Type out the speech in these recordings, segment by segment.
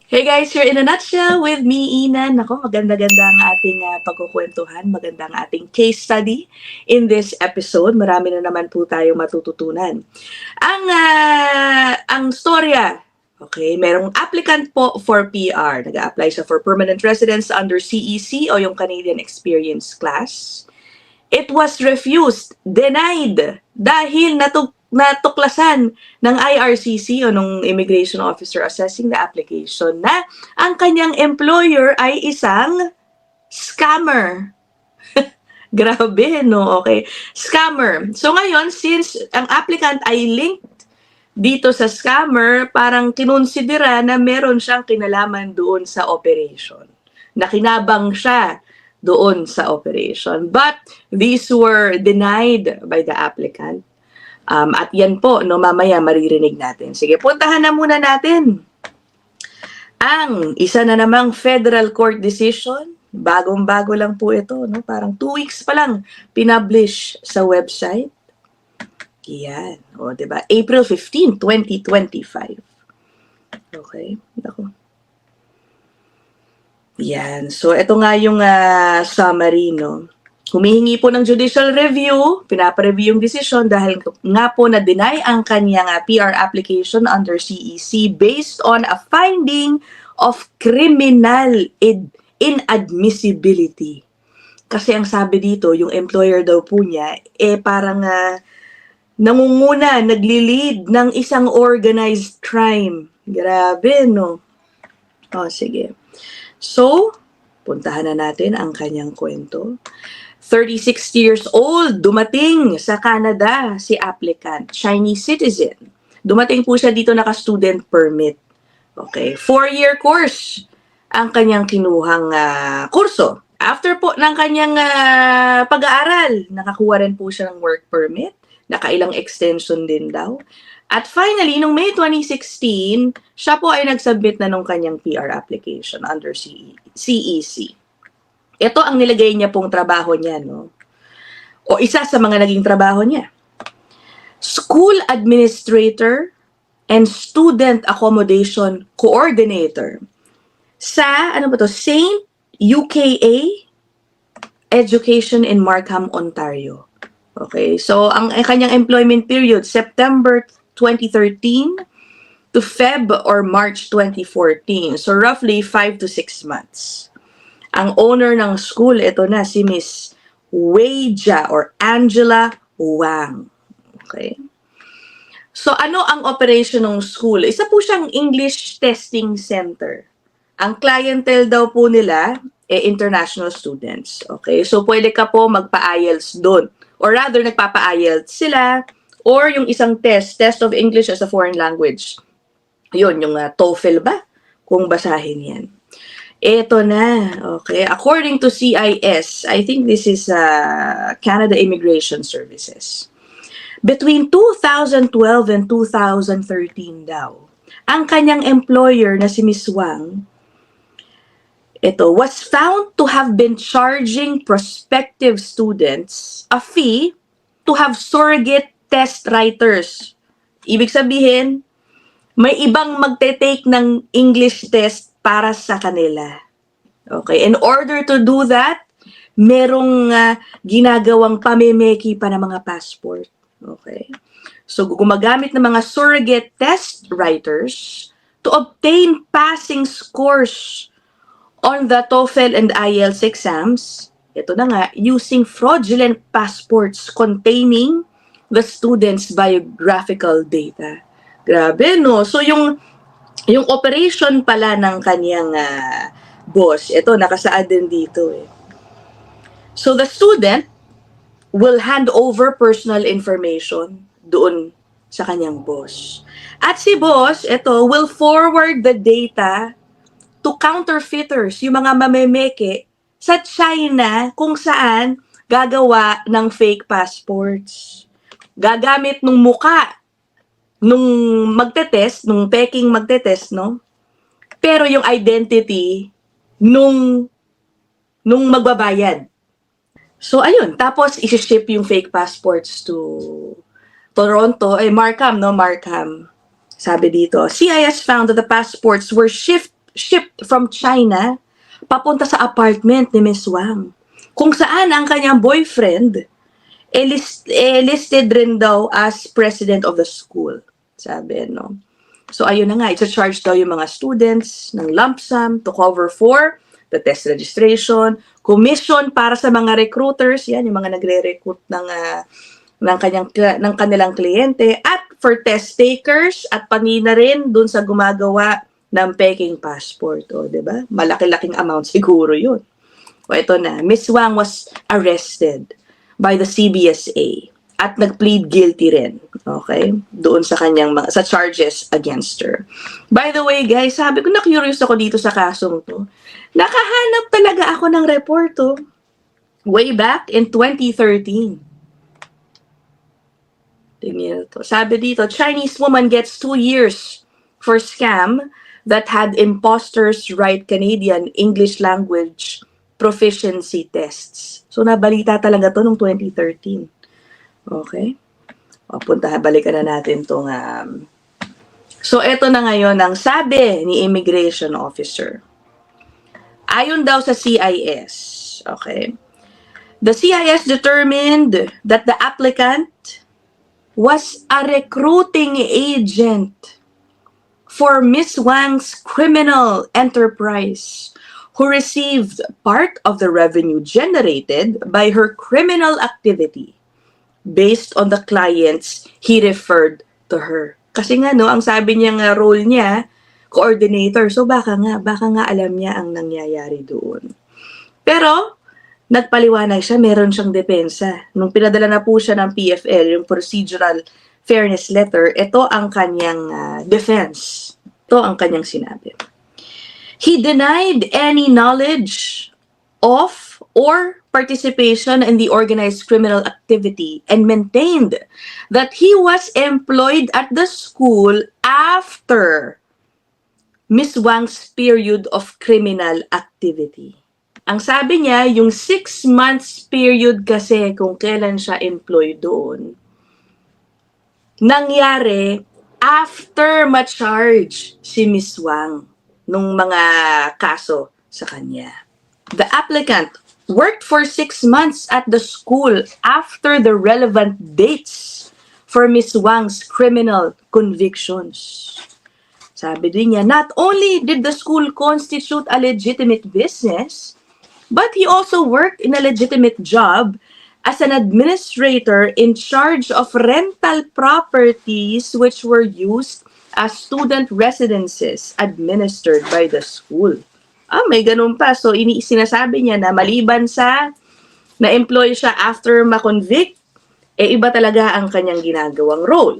Hey guys, here in a nutshell with me, Inan. Nako, maganda-ganda ang ating pagkukwentuhan. Maganda ang ating case study in this episode. Marami na naman po tayong matututunan. Ang storya, okay, merong applicant po for PR. Nag-a-apply siya for permanent residence under CEC o yung Canadian Experience Class. It was refused, denied, dahil natuklasan ng IRCC o nung immigration officer assessing the application na ang kanyang employer ay isang scammer. Grabe, no? Okay. Scammer. So ngayon, since ang applicant ay linked dito sa scammer, parang kinonsidera na meron siyang kinalaman doon sa operation. Nakinabang siya doon sa operation. But these were denied by the applicant. At yan po, no, mamaya maririnig natin. Sige, puntahan na muna natin ang isa na namang federal court decision. Bagong-bago lang po ito, no? Parang 2 weeks pa lang pinublish sa website. Yan. O, diba? April 15, 2025. Okay. Ako. Yan. So, ito nga yung summary, no? Humihingi po ng judicial review, pinapareview yung decision dahil nga po na-deny ang kanyang PR application under CEC based on a finding of criminal inadmissibility. Kasi ang sabi dito, yung employer daw po niya, parang nangunguna, nagli-lead ng isang organized crime. Grabe, no? O, sige. So, puntahan na natin ang kanyang kwento. 36 years old, dumating sa Canada si applicant, Chinese citizen. Dumating po siya dito naka-student permit. Okay, 4-year course ang kanyang kinuhang kurso. After po ng kanyang pag-aaral, nakakuha rin po siya ng work permit, nakailang extension din daw. At finally, noong May 2016, siya po ay nag-submit na ng kanyang PR application under CEC. Ito ang nilagay niya pong trabaho niya, no? O isa sa mga naging trabaho niya. School Administrator and Student Accommodation Coordinator sa, ano ba to, St. UKA Education in Markham, Ontario. Okay, so ang kanyang employment period, September 2013 to Feb or March 2014. So roughly 5 to 6 months. Ang owner ng school, ito na, si Miss Weijia or Angela Wang. Okay. So ano ang operation ng school? Isa po siyang English testing center. Ang clientele daw po nila, international students. Okay, so pwede ka po magpa-IELTS doon. Or rather, nagpapa-IELTS sila, or yung isang test of English as a foreign language. Yun, yung TOEFL ba? Kung basahin yan. Ito na, okay. According to CIS, I think this is Canada Immigration Services. Between 2012 and 2013 daw, ang kanyang employer na si Miss Wang, ito, was found to have been charging prospective students a fee to have surrogate test writers. Ibig sabihin, may ibang magte-take ng English test para sa kanila. Okay, in order to do that, merong ginagawang pamemeki pa ng mga passport. Okay. So, gumagamit ng mga surrogate test writers to obtain passing scores on the TOEFL and IELTS exams. Ito na nga, using fraudulent passports containing the student's biographical data. Grabe, no? So, yung operation pala ng kanyang boss, ito, nakasaad din dito eh. So, the student will hand over personal information doon sa kanyang boss. At si boss, ito, will forward the data to counterfeiters, yung mga mamemeke sa China kung saan gagawa ng fake passports. Gagamit nung muka nung magte-test, nung peking magte-test, no? Pero yung identity nung magbabayad. So, ayun. Tapos, isi-ship yung fake passports to Toronto. Markham, no? Markham. Sabi dito, CIS found that the passports were shipped shipped from China papunta sa apartment ni Miss Wang. Kung saan ang kanyang boyfriend listed rin daw as president of the school. Sabi, no? So, ayun na nga, i-charge daw yung mga students ng lump sum to cover for the test registration, commission para sa mga recruiters, yan, yung mga nagre-recruit ng kanilang kliyente, at for test takers, at panina rin dun sa gumagawa ng peking passport. O, diba? Malaki-laking amount siguro yun. O, ito na. Miss Wang was arrested by the CBSA at nag-plead guilty rin, okay? Doon sa kanyang sa charges against her. By the way, guys, sabi ko na-curious ako dito sa kasong to. Nakahanap talaga ako ng report, oh. Way back in 2013. Tingnan to. Sabi dito, Chinese woman gets 2 years for scam that had imposters write Canadian English language proficiency tests. So, nabalita talaga to noong 2013. Okay? Balikan na natin itong... So, eto na ngayon ang sabi ni immigration officer. Ayon daw sa CIS, okay, the CIS determined that the applicant was a recruiting agent for Miss Wang's criminal enterprise who received part of the revenue generated by her criminal activity based on the clients he referred to her. Kasi nga, no, ang sabi niya nga role niya, coordinator. So, baka nga alam niya ang nangyayari doon. Pero, nagpaliwanag siya, meron siyang depensa. Nung pinadala na po siya ng PFL, yung Procedural Fairness Letter, ito ang kanyang defense. Ito ang kanyang sinabi. He denied any knowledge of or participation in the organized criminal activity and maintained that he was employed at the school after Miss Wang's period of criminal activity. Ang sabi niya, yung 6 months period kasi kung kailan siya employed doon, nangyari after ma-charge si Miss Wang nung mga kaso sa kanya. The applicant worked for 6 months at the school after the relevant dates for Miss Wang's criminal convictions. Sabi din niya, not only did the school constitute a legitimate business, but he also worked in a legitimate job as an administrator in charge of rental properties which were used as student residences administered by the school. May ganun pa. So, sinasabi niya na maliban sa na-employ siya after ma-convict, iba talaga ang kanyang ginagawang role.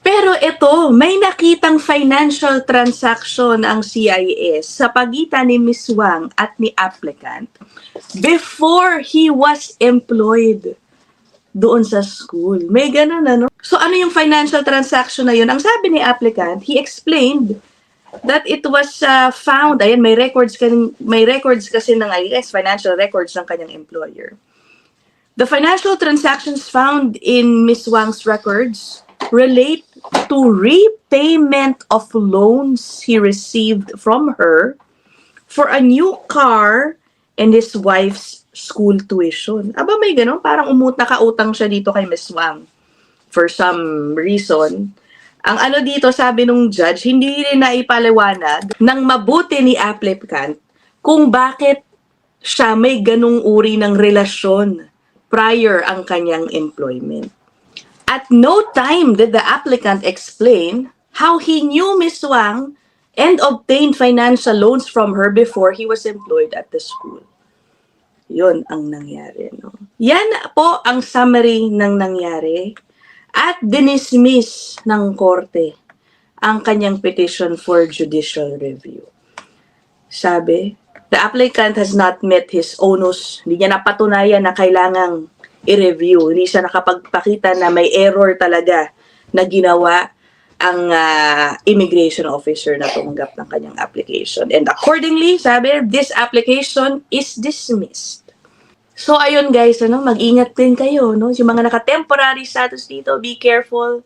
Pero ito, may nakitang financial transaction ang CIS sa pagitan ni Miss Wang at ni applicant before he was employed doon sa school. May ganun, ano? So, ano yung financial transaction na yun? Ang sabi ni applicant, he explained that it was found, ayan, may records kasi ng IS, financial records ng kanyang employer. The financial transactions found in Miss Wang's records relate to repayment of loans he received from her for a new car and his wife's school tuition. Aba, may ganun, parang nakautang siya dito kay Miss Wang for some reason. Ang ano dito, sabi nung judge, hindi rin naipaliwanag ng mabuti ni applicant kung bakit siya may ganung uri ng relasyon prior ang kanyang employment. At no time did the applicant explain how he knew Miss Wang and obtained financial loans from her before he was employed at the school. Yun ang nangyari, no? Yan po ang summary ng nangyari. At dinismiss ng korte ang kanyang petition for judicial review. Sabi, the applicant has not met his onus. Hindi niya napatunayan na kailangang i-review. Hindi siya nakapagpakita na may error talaga na ginawa ang immigration officer na tumanggap ng kanyang application. And accordingly, sabi, this application is dismissed. So, ayun guys, mag-ingat din kayo, no? Yung mga naka-temporary status dito, be careful.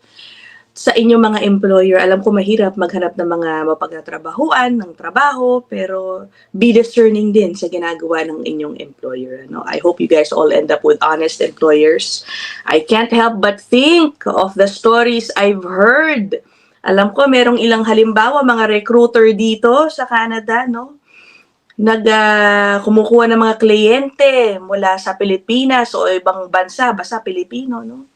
sa inyong mga employer. Alam ko mahirap maghanap ng mga mapagtatrabahuan ng trabaho, pero be discerning din sa ginagawa ng inyong employer. No? I hope you guys all end up with honest employers. I can't help but think of the stories I've heard. Alam ko merong ilang halimbawa, mga recruiter dito sa Canada, no? Kumukuha ng mga kliyente mula sa Pilipinas o ibang bansa, basta Pilipino, no?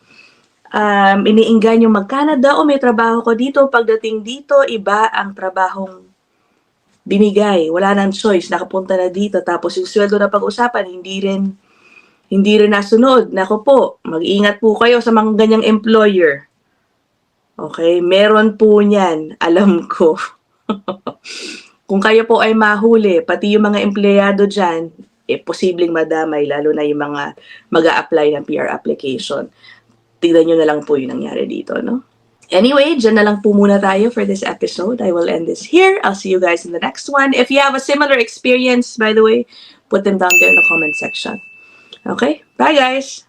Iniinggan yung mag-Canada, o may trabaho ko dito, pagdating dito, iba ang trabahong binigay. Wala nang choice, nakapunta na dito, tapos yung sweldo na pag-usapan, hindi rin nasunod. Nako po, mag-ingat po kayo sa mga ganyang employer. Okay, meron po niyan, alam ko. Kung kayo po ay mahuli, pati yung mga empleyado dyan, posibleng madamay, lalo na yung mga mag-a-apply ng PR application. Tignan nyo na lang po yung nangyari dito, no? Anyway, dyan na lang po muna tayo for this episode. I will end this here. I'll see you guys in the next one. If you have a similar experience, by the way, put them down there in the comment section. Okay? Bye, guys!